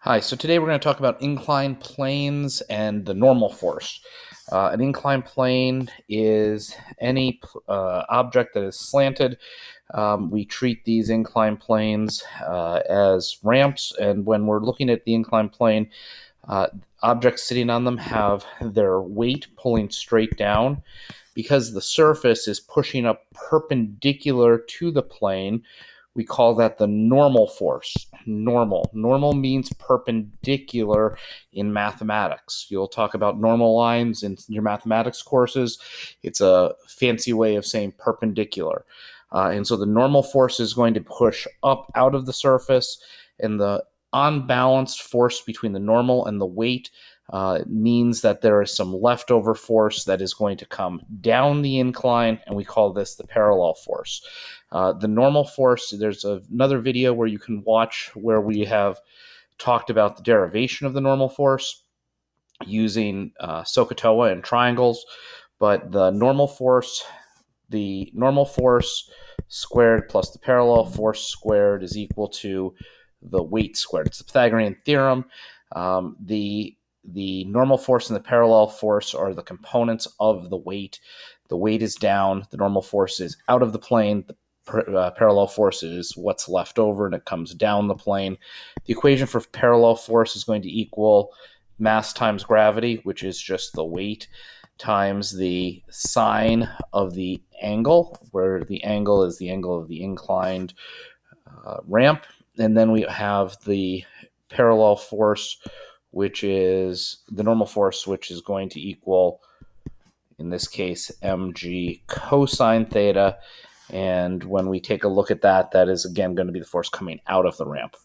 Hi, so today we're going to talk about inclined planes and the normal force. An inclined plane is any object that is slanted. We treat these inclined planes as ramps, and when we're looking at the inclined plane, uh, objects sitting on them have their weight pulling straight down. Because the surface is pushing up perpendicular to the plane, we call that the normal force. Normal means perpendicular in mathematics. You'll talk about normal lines in your mathematics courses. It's a fancy way of saying perpendicular. And so the normal force is going to push up out of the surface, and the unbalanced force between the normal and the weight means that there is some leftover force that is going to come down the incline, and we call this the parallel force. The normal force, there's another video where you can watch where we have talked about the derivation of the normal force using SOHCAHTOA and triangles, but the normal force squared plus the parallel force squared is equal to the weight squared. It's the Pythagorean theorem. The normal force and the parallel force are the components of the weight. The weight is down, the normal force is out of the plane, the parallel force is what's left over, and it comes down the plane. The equation for parallel force is going to equal mass times gravity, which is just the weight, times the sine of the angle, where the angle is the angle of the inclined ramp. And then we have the parallel force, which is the normal force, which is going to equal, in this case, mg cosine theta. And when we take a look at that, that is, again, going to be the force coming out of the ramp.